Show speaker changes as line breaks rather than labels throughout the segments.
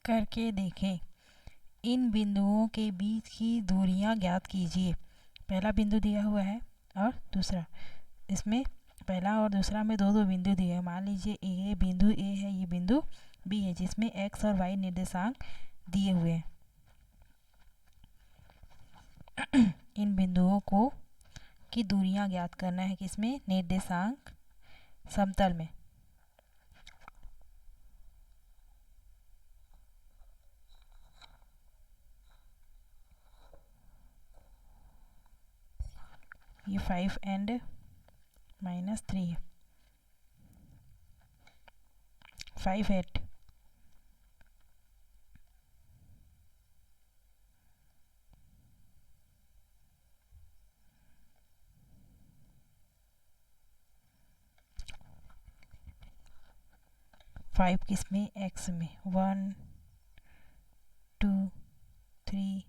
करके देखें। इन बिंदुओं के बीच की दूरियां ज्ञात कीजिए। पहला बिंदु दिया हुआ है और दूसरा, इसमें पहला और दूसरा में दो दो बिंदु दिए हैं। मान लीजिए ये बिंदु ए है, ये बिंदु बी है, जिसमें एक्स और वाई निर्देशांक दिए हुए हैं। इन बिंदुओं को की दूरियां ज्ञात करना है, किसमें, निर्देशांक समतल में। ये 5 एंड -3 है, 5 8 5 किसमें, एक्स में 1 2 3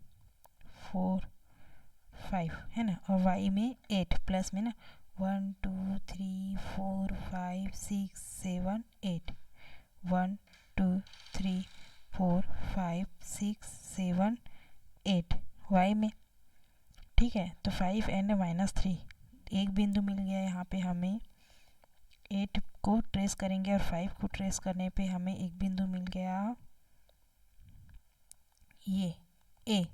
4 5 है ना, और वाई में 8 प्लस में ना 1 2 3 4 5 6 7 8 1 2 3 4 5 6 7 8 वाई में। ठीक है, तो 5 एंड -3 एक बिंदु मिल गया यहाँ पे हमें। 8 को ट्रेस करेंगे और 5 को ट्रेस करने पे हमें एक बिंदु मिल गया, ये ए,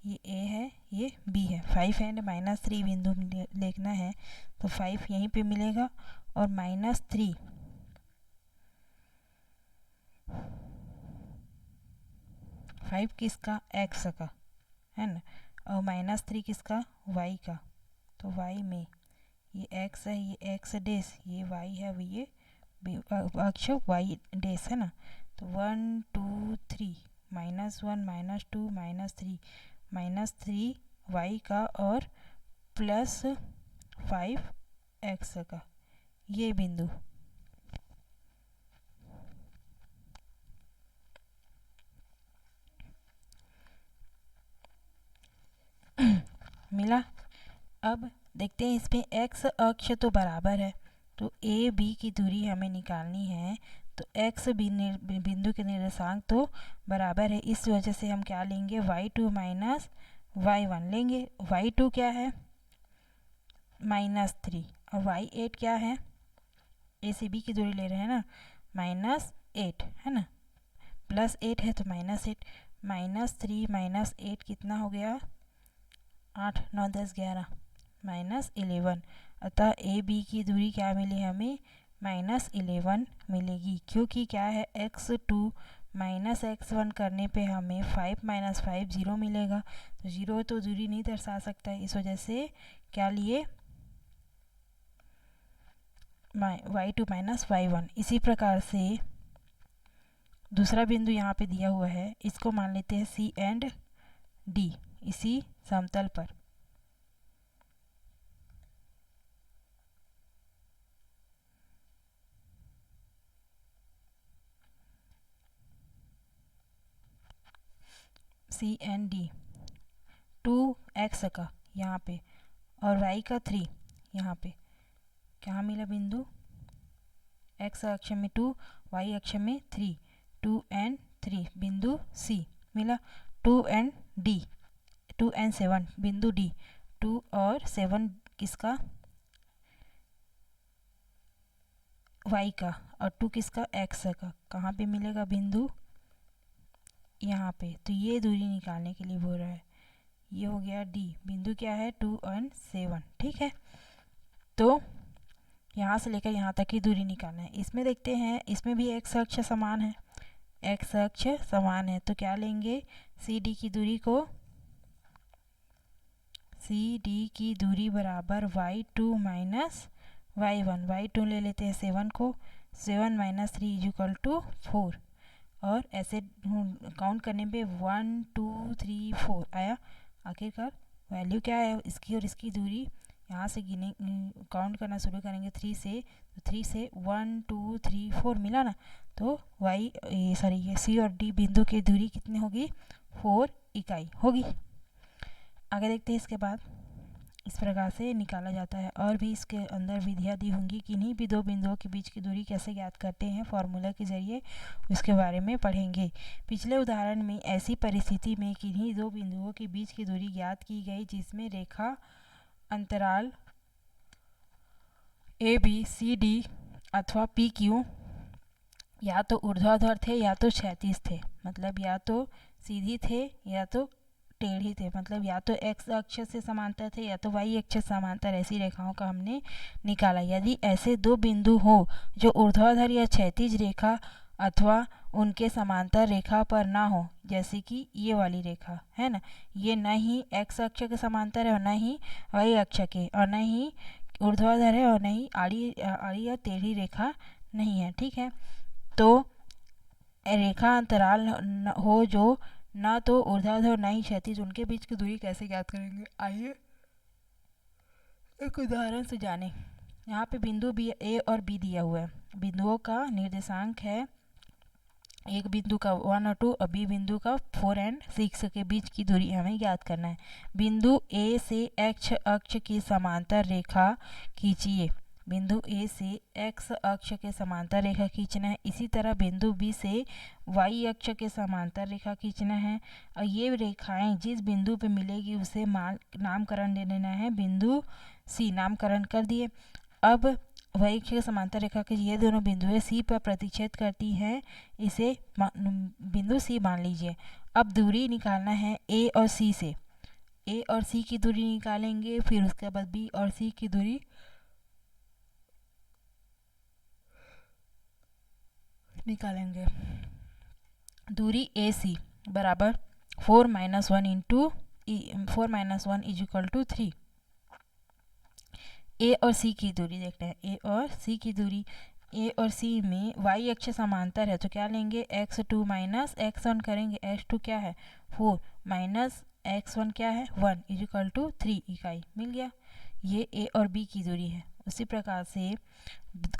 ये ए है, ये बी है। 5 एंड -3 बिंदु लिखना है तो 5 यहीं पे मिलेगा और -3 5 किसका, एक्स का है ना, और -3 किसका, वाई का। तो वाई में ये एक्स है, ये एक्स डेस, ये वाई है, ये अक्ष वाई डेस है ना। तो 1 2 3 -1 -2 -3 वाई का और +5 एक्स का, ये बिंदु। मिला। अब देखते हैं इसमें एक्स अक्ष तो बराबर है, तो ए बी की दूरी हमें निकालनी है। तो एक्स बिंदु के निर्देशांक तो बराबर है, इस वजह से हम क्या लेंगे, y2 माइनस y1 लेंगे। y2 क्या है, -3, और y8 क्या है, ए से बी की दूरी ले रहे हैं ना, -8 है ना, +8 है तो -8, -3 -8 कितना हो गया, 8 9 10 11 -11। अतः ए बी की दूरी क्या मिली हमें, -11 मिलेगी, क्योंकि क्या है, x2 -x1 करने पे हमें 5 - 5 0 मिलेगा। तो 0 तो दूरी नहीं दर्शा सकता है, इस वजह से क्या लिए, y2 - y1। इसी प्रकार से दूसरा बिंदु यहाँ पे दिया हुआ है, इसको मान लेते हैं सी एंड डी, इसी समतल पर। सी एंड डी 2 एक्स का यहाँ पे और y का 3 यहाँ पे, क्या मिला बिंदु, x अक्ष में 2 y अक्ष में 3, 2 एंड 3 बिंदु C मिला। 2 एंड D, 2 एंड 7 बिंदु D, 2 और 7 किसका, y का, और 2 किसका, x का। कहाँ पे मिलेगा बिंदु, यहाँ पे। तो ये दूरी निकालने के लिए बोल रहा है, ये हो गया D, बिंदु क्या है, 2 एंड 7। ठीक है, तो यहाँ से लेकर यहाँ तक की दूरी निकालना है। इसमें देखते हैं, इसमें भी x अक्ष समान है, x अक्ष समान है, तो क्या लेंगे, सी डी की दूरी को, सी डी की दूरी बराबर y2 माइनस y1, y2 ले लेते हैं 7 को, 7 - 3 = 4, और ऐसे काउंट करने पे 1 2 3 4 आया। आखिरकार वैल्यू क्या है इसकी और इसकी दूरी, यहाँ से गिने काउंट करना शुरू करेंगे 3 से, तो 3 से 1 2 3 4 मिला ना। तो ये सी और डी बिंदु की दूरी कितनी होगी, 4 इकाई होगी। आगे देखते हैं इसके बाद, इस प्रकार से निकाला जाता है। और भी इसके अंदर विधियाँ दी होंगी, किन्हीं भी दो बिंदुओं के बीच की दूरी कैसे ज्ञात करते हैं फॉर्मूला के जरिए, उसके बारे में पढ़ेंगे। पिछले उदाहरण में ऐसी परिस्थिति में किन्हीं दो बिंदुओं के बीच की दूरी ज्ञात की गई जिसमें रेखा अंतराल ABCD अथवा PQ या तो ऊर्ध्वाधर थे या तो क्षैतिज थे, मतलब या तो सीधी थे या तो टेढ़ी थे, मतलब या तो x अक्ष से समांतर थे या तो y अक्ष से समांतर। ऐसी रेखाओं का हमने निकाला। यदि ऐसे दो बिंदु हो जो ऊर्ध्वाधर या क्षैतिज रेखा अथवा उनके समांतर रेखा पर ना हो, जैसे कि ये वाली रेखा है ना, ये न ही x अक्ष के समांतर है और न ही y अक्ष के, और न ही ऊर्ध्वाधर है और न ही आड़ी या टेढ़ी रेखा नहीं है, ठीक है। तो रेखा अंतराल हो जो ना तो ऊर्ध्वाधर ना ही क्षैतिज, उनके बीच की दूरी कैसे ज्ञात करेंगे, आइए एक उदाहरण से जानें। यहाँ पे बिंदु बी A और B दिया हुआ है। बिंदुओं का निर्देशांक है, एक बिंदु का 1 और 2 और B बिंदु का 4 और 6 के बीच की दूरी हमें ज्ञात करना है। बिंदु A से x अक्ष की समांतर रेखा खींचिए। बिंदु A से x अक्ष के समांतर रेखा खींचना है। इसी तरह बिंदु B से y अक्ष के समांतर रेखा खींचना है। और ये रेखाएं जिस बिंदु पे मिलेगी उसे नामकरण दे देना है बिंदु C, नामकरण कर दिए। अब y अक्ष के समांतर रेखा के ये दोनों बिंदुएं C पर प्रतिच्छेद करती हैं, इसे बिंदु C मान लीजिए। अब दूरी निकालना है A और C से। A और C की दूरी निकालेंगे, फिर उसके बाद B और C की दूरी निकालेंगे। दूरी AC बराबर 4 - 1 इंटू 4 - 1 = 3। A और C की दूरी देखते हैं। A और C की दूरी, A और C में y अक्ष समांतर है तो क्या लेंगे, x2 माइनस x1 करेंगे। x2 क्या है 4 माइनस x1 क्या है 1 = 3 इकाई। मिल गया। ये A और B की दूरी है। उसी प्रकार से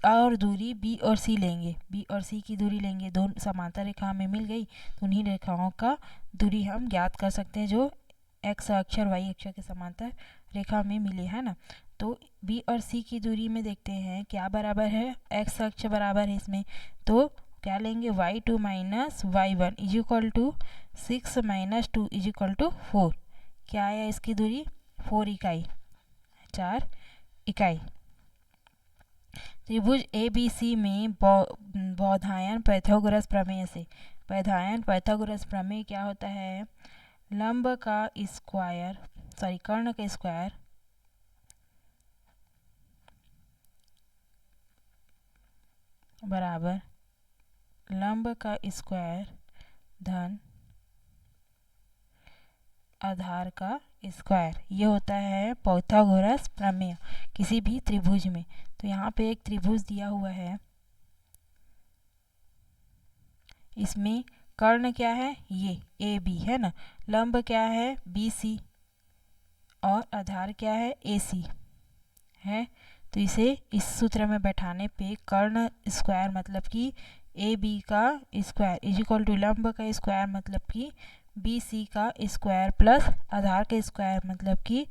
और दूरी B और C लेंगे, B और C की दूरी लेंगे। दोनों समांतर रेखा में मिल गई तो उन्हीं रेखाओं का दूरी हम ज्ञात कर सकते हैं जो x अक्ष और y अक्ष के समांतर रेखा में मिले, है ना। तो B और C की दूरी में देखते हैं क्या बराबर है, x अक्ष बराबर है इसमें, तो क्या लेंगे y2 माइनस y1 = 6 - 2 = 4। क्या आया इसकी दूरी 4 इकाई, 4 इकाई। त्रिभुज ABC में बौधायन पाइथागोरस प्रमेय से, बौधायन पाइथागोरस प्रमेय क्या होता है, लंब का स्क्वायर कर्ण का स्क्वायर बराबर लंब का स्क्वायर धन आधार का स्क्वायर, ये होता है पाइथागोरस प्रमेय किसी भी त्रिभुज में। तो यहाँ पे एक त्रिभुज दिया हुआ है, इसमें कर्ण क्या है, ये AB है ना, लंब क्या है BC और आधार क्या है AC है। तो इसे इस सूत्र में बैठाने पे कर्ण स्क्वायर मतलब कि AB का स्क्वायर = लंब का स्क्वायर मतलब कि BC का स्क्वायर प्लस आधार का स्क्वायर मतलब कि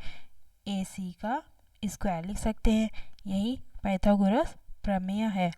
AC का स्क्वायर लिख सकते हैं। यही पाइथागोरस प्रमेय है।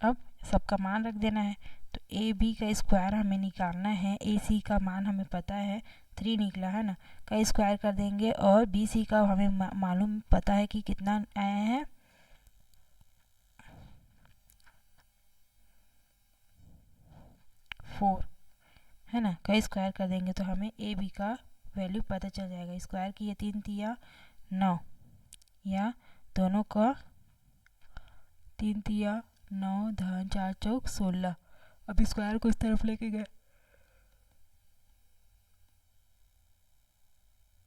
अब सबका मान रख देना है। तो AB का स्क्वायर हमें निकालना है, AC का मान हमें पता है 3 निकला है ना, का स्क्वायर कर देंगे और BC का हमें मालूम पता है कि कितना आया है 4 है ना, का स्क्वायर कर देंगे तो हमें AB का वैल्यू पता चल जाएगा। स्क्वायर की ये 3 तिया 9 या दोनों का 3 तिया 9 धन 4 चौक 16। अब स्क्वायर को इस तरफ लेके गए,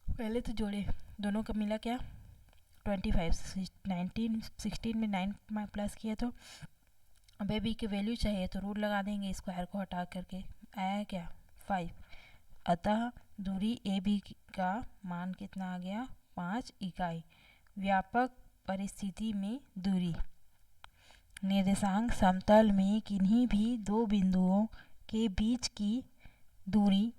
पहले तो जोड़े, दोनों का मिला क्या 25, 19 16 में 9 प्लस किया तो अब AB की वैल्यू चाहिए तो रूट लगा देंगे, स्क्वायर को हटा करके आया क्या 5। अतः दूरी AB का मान कितना आ गया 5 इकाई। व्यापक परिस्थिति में दूरी। निर्देशांक समतल में किन्हीं भी दो बिंदुओं के बीच की दूरी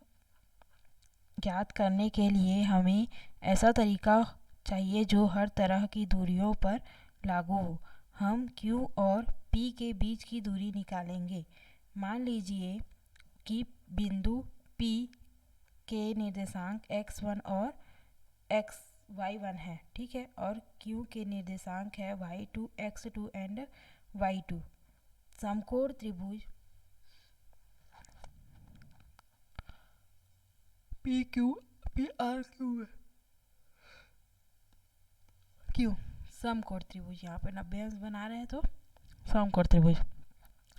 ज्ञात करने के लिए हमें ऐसा तरीका चाहिए जो हर तरह की दूरियों पर लागू हो। हम Q और P के बीच की दूरी निकालेंगे। मान लीजिए कि बिंदु P के निर्देशांक x1 और y1 है, ठीक है, और Q के निर्देशांक है y2, x2 एंड y2। समकोण त्रिभुज क्यों समकोण त्रिभुज, यहाँ पे 90 अंश बना रहे हैं तो समकोण त्रिभुज।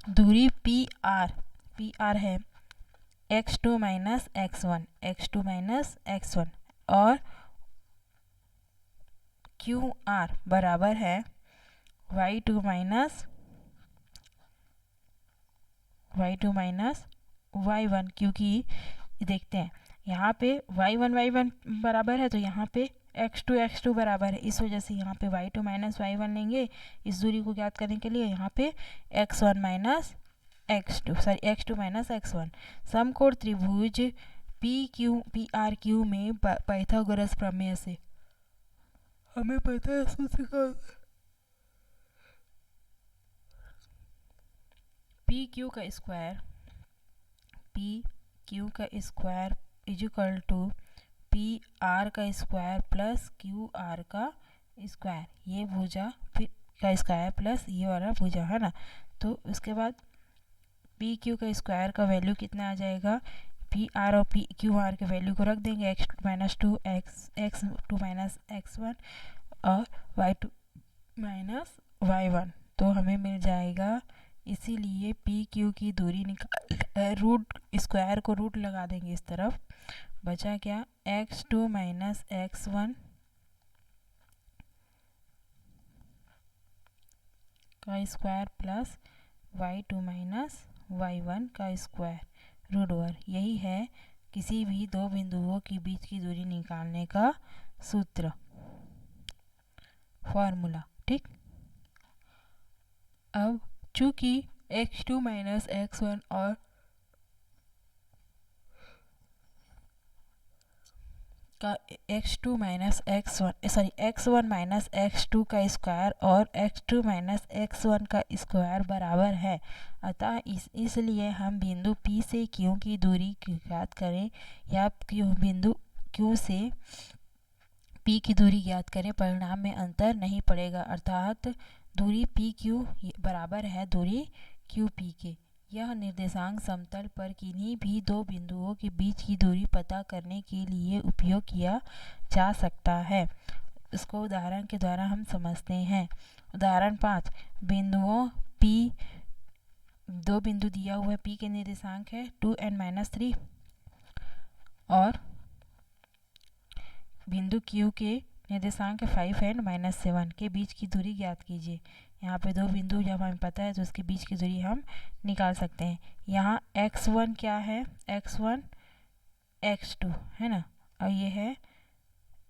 दूरी PR है x2 माइनस x1 और QR बराबर है y2 माइनस y1, क्योंकि देखते हैं यहाँ पे y1 बराबर है तो यहाँ पे x2 बराबर है, इस वजह से यहाँ पे y2 माइनस y1 लेंगे इस दूरी को ज्ञात करने के लिए। यहाँ पे x2 माइनस x1। समकोण त्रिभुज PRQ में पाइथागोरस प्रमेय से हमें पता है सूत्र का PQ का स्क्वायर इक्वल टू PR का स्क्वायर प्लस QR का स्क्वायर, ये भुजा फिर का स्क्वायर प्लस ये वाला भुजा, है ना। तो उसके बाद PQ का स्क्वायर का वैल्यू कितना आ जाएगा, PR और QR के वैल्यू को रख देंगे, x2 माइनस x1 और y2 माइनस y1, तो हमें मिल जाएगा। इसीलिए PQ की दूरी निकाल रूट स्क्वायर को रूट लगा देंगे इस तरफ, बचा क्या x2 माइनस x1 का square plus y2 minus y1 का स्क्वायर रूट ओवर। यही है किसी भी दो बिंदुओं के बीच की दूरी निकालने का सूत्र, फॉर्मूला, ठीक। अब चूंकि x2 माइनस x1 और का x1 माइनस x2 का स्क्वायर और x2 माइनस x1 का स्क्वायर बराबर है, अतः इसलिए हम बिंदु P से Q की दूरी ज्ञात करें या बिंदु Q से P की दूरी ज्ञात करें, परिणाम में अंतर नहीं पड़ेगा, अर्थात दूरी PQ बराबर है दूरी QP के। यह निर्देशांक समतल पर किन्हीं भी दो बिंदुओं के बीच की दूरी पता करने के लिए उपयोग किया जा सकता है। इसको उदाहरण के द्वारा हम समझते हैं। उदाहरण 5, बिंदुओं P, दो बिंदु दिया हुआ है, P के निर्देशांक है 2 and -3 और बिंदु Q के निर्देशांक 5 and -7 के बीच की दूरी ज्ञात कीजिए। यहाँ पे दो बिंदु जब हमें पता है तो उसके बीच की दूरी हम निकाल सकते हैं। यहाँ x1 क्या है, x1 x2 है ना, और ये है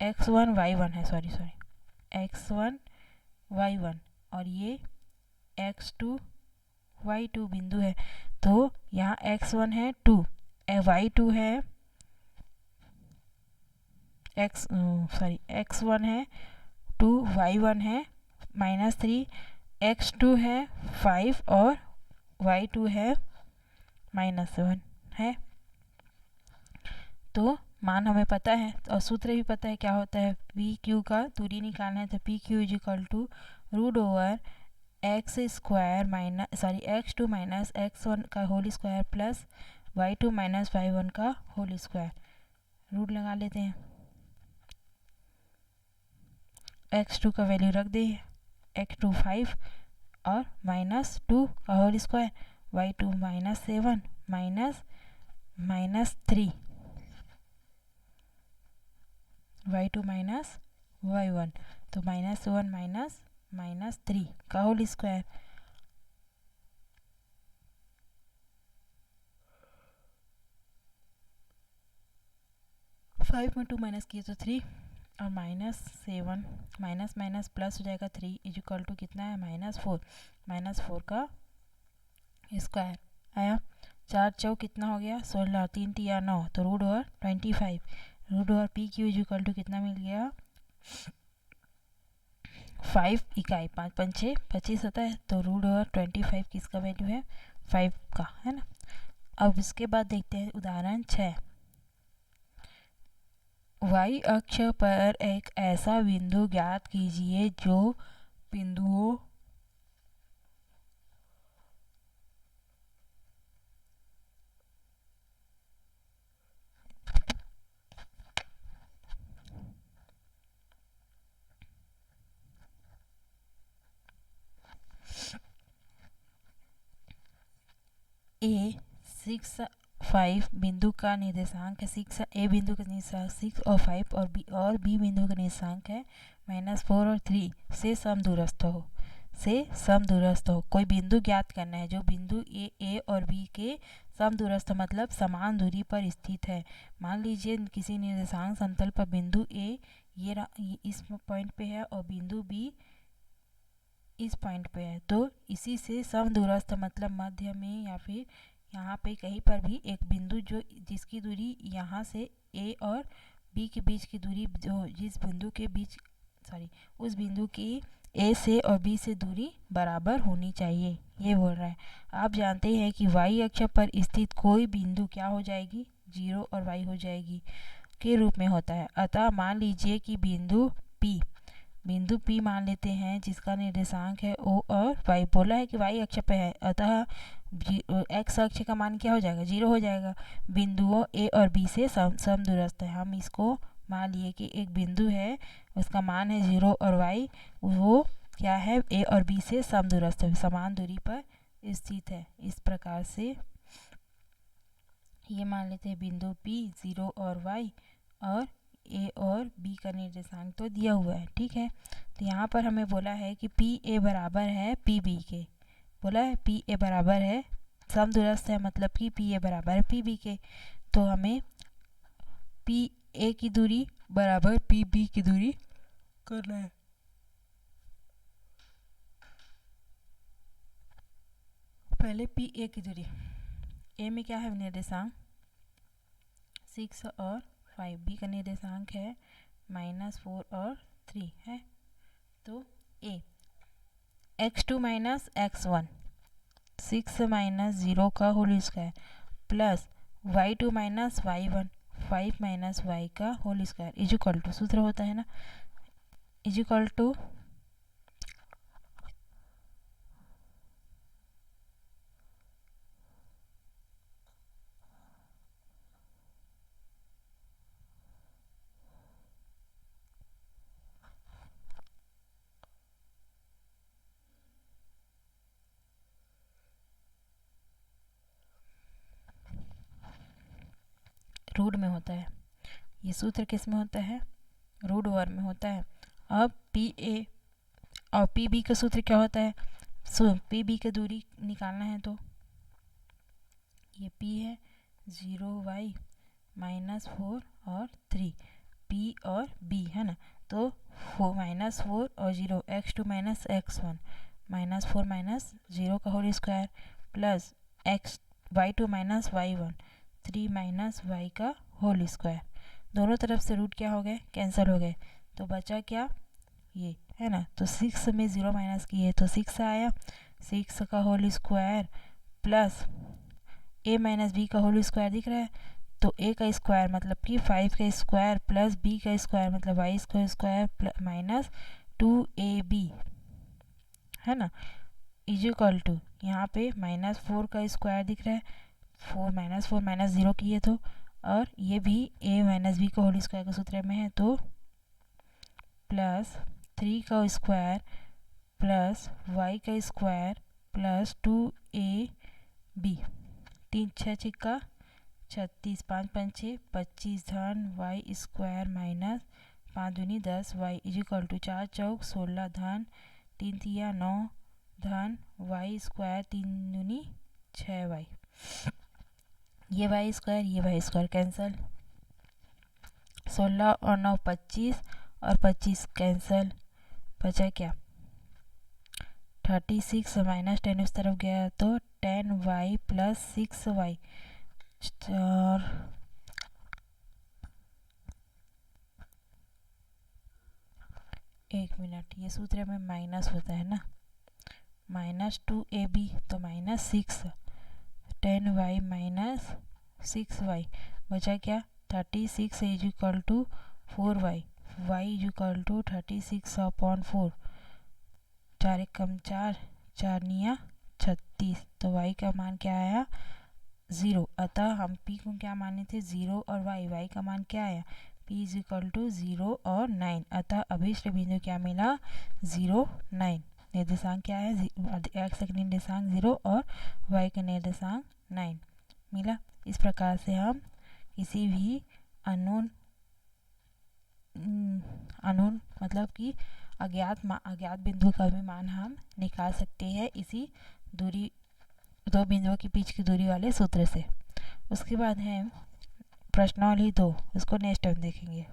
x1 y1 है, सॉरी x1 y1 और ये x2 y2 बिंदु है। तो यहाँ x1 है 2, y2 है x1 है 2, y1 है -3, x2 है 5 और y2 है -7 है। तो मान हमें पता है और सूत्र भी पता है क्या होता है, PQ का दूरी निकालना है तो PQ equal to root over x2 minus x1 का whole square plus y2 minus y1 का होल स्क्वायर, रूट लगा लेते हैं। x2 का वैल्यू रख दें, x2 5 और -2 का whole square, y2 -7 -3 y2 minus y1, तो -1 -3 का होल स्क्वायर, फाइव में 2 माइनस किए तो 3 और -7 माइनस माइनस प्लस हो जाएगा 3 इक्वल टू कितना है -4 का स्क्वायर आया। 4 चौक कितना हो गया 16, 3 तिया 9, तो root over 25, root over P Q equal to कितना मिल गया 5 इकाई, 5 5 6 25 होता है, तो रूट ओवर 25 किसका वैल्यू है 5 का, है ना। अब इसके बाद देखते हैं उदाहरण 6। वाई अक्ष पर एक ऐसा बिंदु ज्ञात कीजिए जो बिंदुओं ए 6 5 बिंदु का निर्देशांक है 6, ए बिंदु का निर्देशांक 6 और 5 और बी बिंदु का निर्देशांक है -4 और 3 से समदूरस्थ हो। कोई बिंदु ज्ञात करना है जो बिंदु ए और बी के समदूरस्थ मतलब समान दूरी पर स्थित है। मान लीजिए किसी निर्देशांक समतल पर बिंदु ए ये इस पॉइंट पे है और बिंदु बी इस पॉइंट पे है, तो इसी से समदूरस्थ मतलब मध्य में या फिर यहाँ पे कहीं पर भी एक बिंदु जो जिसकी दूरी यहाँ से ए और बी के बीच की दूरी जो जिस बिंदु के बीच उस बिंदु की ए से और बी से दूरी बराबर होनी चाहिए, ये बोल रहा है। आप जानते हैं कि वाई अक्ष पर स्थित कोई बिंदु क्या हो जाएगी 0 और वाई हो जाएगी के रूप में होता है। अतः मान लीजिए कि बिंदु P मान लेते हैं जिसका निर्देशांक है O और Y, बोला है कि Y अक्ष पे है, अतः X अक्ष का मान क्या हो जाएगा 0 हो जाएगा। बिंदुओं A और B से समदूरस्थ है। हम इसको मान लिए कि एक बिंदु है उसका मान है 0 और Y वो क्या है A और B से समदूरस्थ है, समान दूरी पर स्थित है। इस प्रकार से ये मान लेते हैं बिंदु P 0 और Y और ए और बी का निर्देशांक तो दिया हुआ है, ठीक है। तो यहाँ पर हमें बोला है कि पी ए बराबर है पी बी के, बोला है पी ए बराबर है समदूरस्थ है मतलब कि पी ए बराबर है पी बी के, तो हमें पी ए की दूरी बराबर पी बी की दूरी करना है। पहले पी ए की दूरी, ए में क्या है निर्देशांक 6 और 5, बी का निर्देशांक है -4 और 3 है, तो ए x2 माइनस x1 6 माइनस 0 का whole square plus y2 minus y1 5 minus y का होल स्क्वायर इक्वल टू सूत्र होता है ना इक्वल टू रूट में होता है। ये सूत्र किस में होता है रूट ओवर में होता है। अब पी ए और पी बी का सूत्र क्या होता है पी बी की दूरी निकालना है, तो ये पी है 0y -4 और 3 पी और बी है ना, तो -4 और 0 x2 माइनस x1 -4 माइनस 0 का whole square plus y2 minus y1 3 minus y का होल स्क्वायर। दोनों तरफ से रूट क्या हो गए कैंसिल हो गए, तो बचा क्या ये है ना, तो 6 में 0 माइनस किए तो 6 आया, 6 का whole square plus a minus B का होल स्क्वायर दिख रहा है, तो a का स्क्वायर मतलब कि 5 का स्क्वायर प्लस b का स्क्वायर मतलब y का स्क्वायर माइनस 2ab है ना इक्वल टू यहाँ पे -4 का स्क्वायर दिख रहा है 4 माइनस 0 किए तो, और ये भी a माइनस बी का होल स्क्वायर का सूत्र में है, तो प्लस 3 का स्क्वायर प्लस y का स्क्वायर प्लस 2ab 3 6 छिक्का 36 5 5 6 25 धन y स्क्वायर माइनस 5 दूनी 10 y इक्वल टू 4 चौक 16 धन 3 तिया 9 धन y स्क्वायर 3 दूनी 6y, ये y स्क्वायर कैंसिल 16 और 9 25 और 25 कैंसल, बचा क्या 36 माइनस 10 उस तरफ गया तो 10y प्लस 6y। और एक मिनट, ये सूत्र में माइनस होता है ना, -2ab तो -6, 10y माइनस 6y, बचा क्या 36 is equal to 4y, y is equal to 36/4, 4 एक कम 4, 4 निया 36, तो y का मान क्या आया 0। अतः हम p को क्या माने थे 0 और y का मान क्या आया p इज इक्वल टू 0 और 9। अतः अभीष्ट बिंदु क्या मिला 0, 9। निर्देशांक क्या है x का निर्देशांक 0 और y का निर्देशांक 9 मिला। इस प्रकार से हम किसी भी अननोन मतलब कि अज्ञात बिंदु का भी मान हम निकाल सकते हैं इसी दूरी, दो बिंदुओं के बीच की दूरी वाले सूत्र से। उसके बाद है प्रश्नावली 2, उसको नेक्स्ट टाइम देखेंगे।